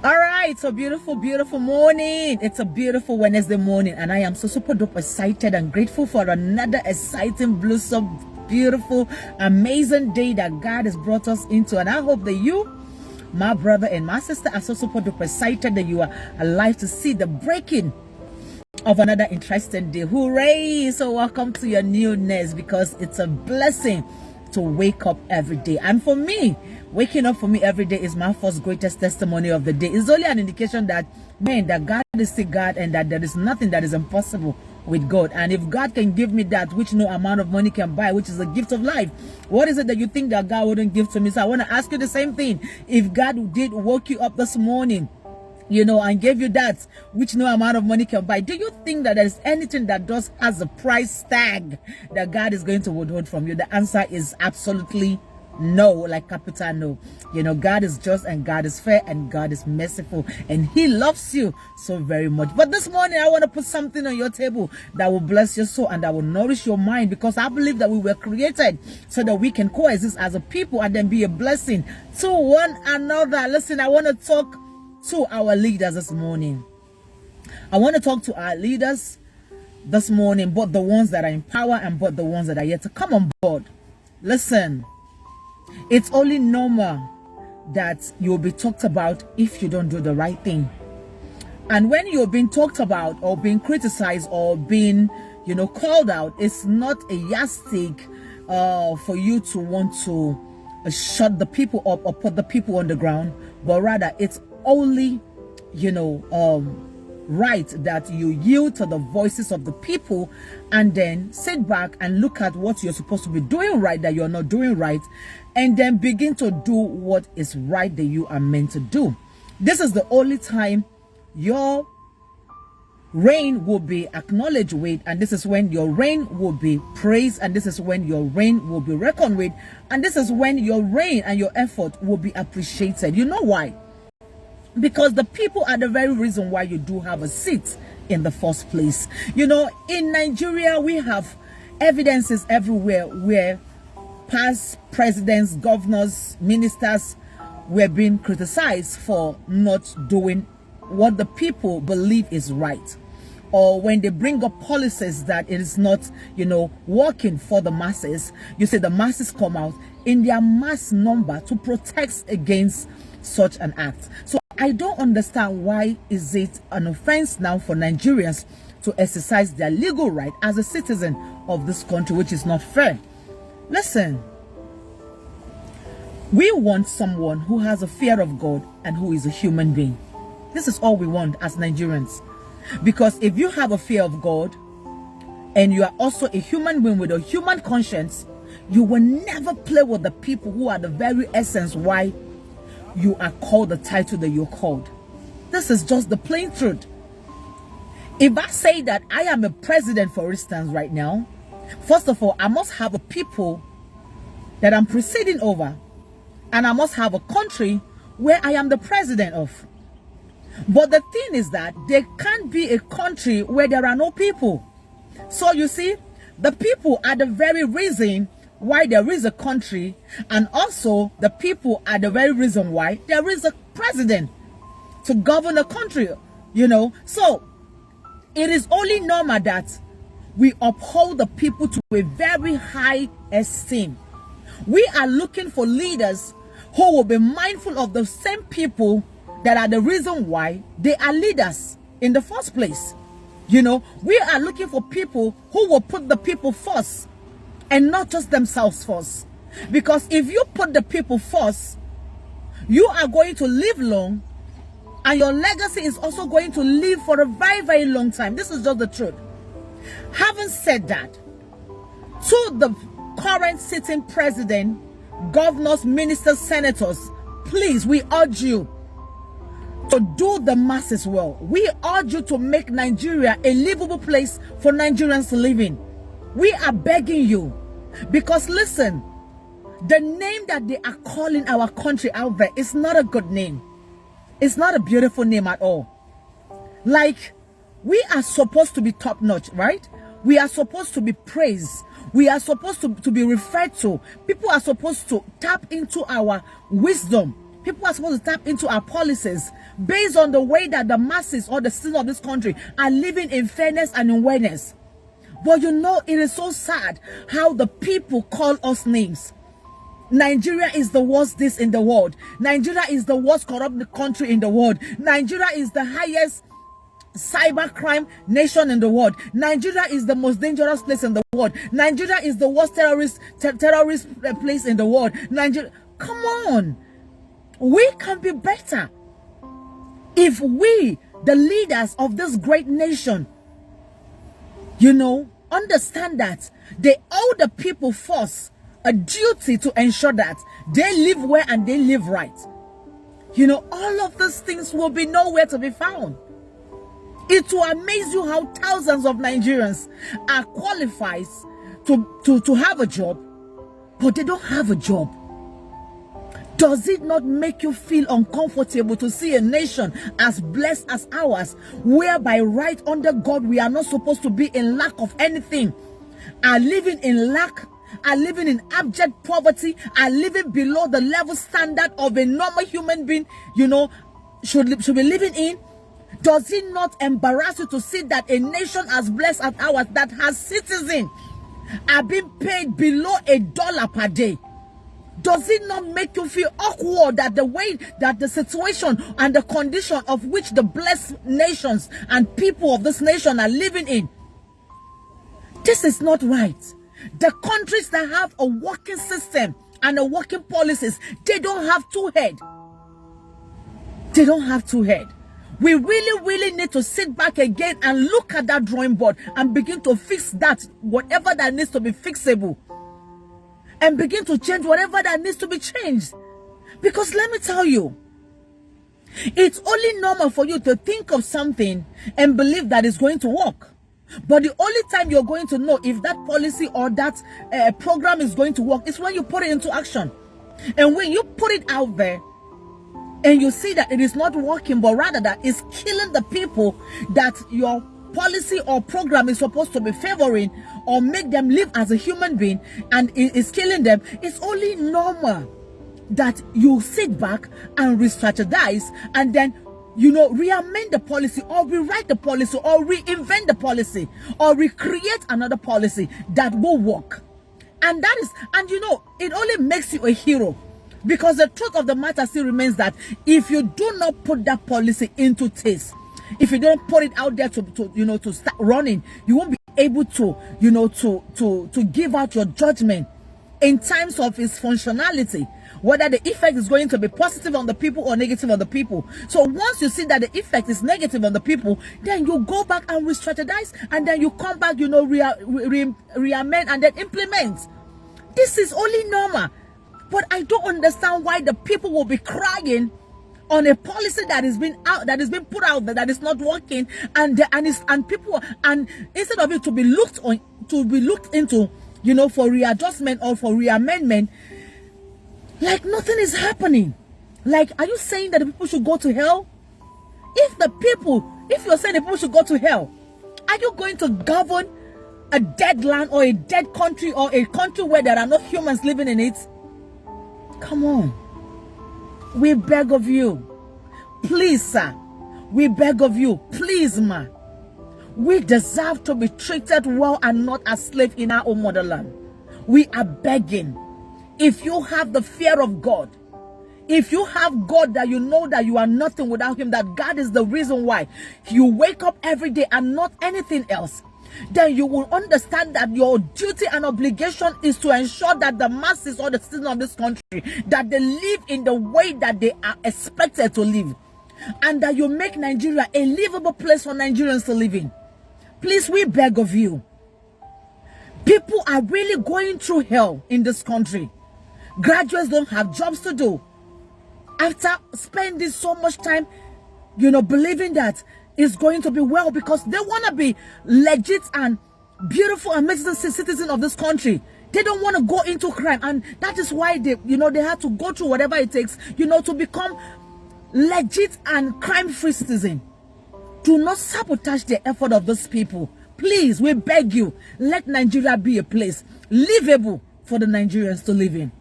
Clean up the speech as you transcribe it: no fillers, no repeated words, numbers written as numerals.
All right, so beautiful morning. It's a beautiful Wednesday morning, and I am so super duper excited and grateful for another exciting, blossom, beautiful, amazing day that God has brought us into. And I hope that you, my brother and my sister, are so super duper excited that you are alive to see the breaking of another interesting day. Hooray! So welcome to your newness, because it's a blessing to wake up every day. And for me, waking up for me every day is my first greatest testimony of the day. It's only an indication that, man, that God is still God, and that there is nothing that is impossible with God. And if God can give me that which no amount of money can buy, which is a gift of life, what is it that you think that God wouldn't give to me? So I want to ask you the same thing. If God did woke you up this morning, and gave you that which no amount of money can buy, do you think that there is anything that has a price tag that God is going to withhold from you? The answer is absolutely no, like capital no. God is just, and God is fair, and God is merciful, and He loves you so very much. But this morning, I want to put something on your table that will bless your soul and that will nourish your mind, because I believe that we were created so that we can coexist as a people and then be a blessing to one another. Listen, I want to talk to our leaders this morning. I want to talk to our leaders this morning, both the ones that are in power and both the ones that are yet to come on board. Listen, it's only normal that you'll be talked about if you don't do the right thing. And when you're being talked about or being criticized or being, called out, it's not a yardstick for you to want to shut the people up or put the people on the ground, but rather it's only, right that you yield to the voices of the people, and then sit back and look at what you're supposed to be doing right that you're not doing right, and then begin to do what is right that you are meant to do. This is the only time your reign will be acknowledged with, and this is when your reign will be praised, and this is when your reign will be reckoned with, and this is when your reign and your effort will be appreciated. You know why? Because the people are the very reason why you do have a seat in the first place. In Nigeria, we have evidences everywhere where past presidents, governors, ministers were being criticized for not doing what the people believe is right. Or when they bring up policies that it is not, working for the masses, you see the masses come out in their mass number to protest against such an act. So I don't understand why is it an offense now for Nigerians to exercise their legal right as a citizen of this country, which is not fair. Listen, we want someone who has a fear of God and who is a human being. This is all we want as Nigerians. Because if you have a fear of God and you are also a human being with a human conscience, you will never play with the people who are the very essence why you are called the title that you're called. This is just the plain truth. If I say that I am a president, for instance, right now, first of all, I must have a people that I'm presiding over, and I must have a country where I am the president of. But the thing is that there can't be a country where there are no people. So you see, the people are the very reason why there is a country, and also the people are the very reason why there is a president to govern a country, So it is only normal that we uphold the people to a very high esteem. We are looking for leaders who will be mindful of the same people that are the reason why they are leaders in the first place. We are looking for people who will put the people first and not just themselves first. Because if you put the people first, you are going to live long, and your legacy is also going to live for a very, very long time. This is just the truth. Having said that, to the current sitting president, governors, ministers, senators, please, we urge you to do the masses well. We urge you to make Nigeria a livable place for Nigerians to live in. We are begging you, because listen, the name that they are calling our country out there is not a good name. It's not a beautiful name at all. Like, we are supposed to be top notch, right? We are supposed to be praised. We are supposed to be referred to. People are supposed to tap into our wisdom. People are supposed to tap into our policies based on the way that the masses or the citizens of this country are living in fairness and in awareness. But you know, it is so sad how the people call us names. Nigeria is the worst this in the world. Nigeria is the worst corrupt country in the world. Nigeria is the highest cybercrime nation in the world. Nigeria is the most dangerous place in the world. Nigeria is the worst terrorist place in the world. Nigeria, come on. We can be better. If we, the leaders of this great nation, you know, understand that they owe the people first a duty to ensure that they live well and they live right. You know, all of these things will be nowhere to be found. It will amaze you how thousands of Nigerians are qualified to have a job, but they don't have a job. Does it not make you feel uncomfortable to see a nation as blessed as ours, whereby right under God we are not supposed to be in lack of anything, are living in lack, are living in abject poverty, are living below the level standard of a normal human being, you know, should be living in? Does it not embarrass you to see that a nation as blessed as ours, that has citizens, are being paid below $1 per day? Does it not make you feel awkward that the way that the situation and the condition of which the blessed nations and people of this nation are living in? This is not right. The countries that have a working system and a working policies, they don't have two heads. They don't have two heads. We really need to sit back again and look at that drawing board and begin to fix that, whatever that needs to be fixable. And begin to change whatever that needs to be changed. Because let me tell you, it's only normal for you to think of something and believe that it's going to work. But the only time you're going to know if that policy or that program is going to work is when you put it into action. And when you put it out there and you see that it is not working, but rather that it's killing the people that your policy or program is supposed to be favoring or make them live as a human being, and is killing them, it's only normal that you sit back and re-strategize and then, you know, re-amend the policy or rewrite the policy or reinvent the policy or recreate another policy that will work. And that is, and you know, it only makes you a hero, because the truth of the matter still remains that if you do not put that policy into taste, if you don't put it out there to start running, you won't be able to, you know, to give out your judgment in terms of its functionality, whether the effect is going to be positive on the people or negative on the people. So once you see that the effect is negative on the people, then you go back and re-strategize, and then you come back, you know, re-amend and then implement. This is only normal. But I don't understand why the people will be crying on a policy that is being put out there that is not working, and people, and instead of it to be looked into, you know, for readjustment or for reamendment, like nothing is happening. Like, are you saying that the people should go to hell? If you're saying the people should go to hell, are you going to govern a dead land or a dead country or a country where there are no humans living in it? Come on. We beg of you. Please, sir. We beg of you. Please, ma. We deserve to be treated well and not as slaves in our own motherland. We are begging. If you have the fear of God, if you have God, that you know that you are nothing without him, that God is the reason why you wake up every day and not anything else, then you will understand that your duty and obligation is to ensure that the masses or the citizens of this country, that they live in the way that they are expected to live, and that you make Nigeria a livable place for Nigerians to live in. Please, we beg of you. People are really going through hell in this country. Graduates don't have jobs to do. After spending so much time, you know, believing that it's going to be well, because they want to be legit and beautiful and amazing citizens of this country. They don't want to go into crime, and that is why they, you know, they have to go through whatever it takes, you know, to become legit and crime-free citizens. Do not sabotage the effort of those people. Please, we beg you, let Nigeria be a place livable for the Nigerians to live in.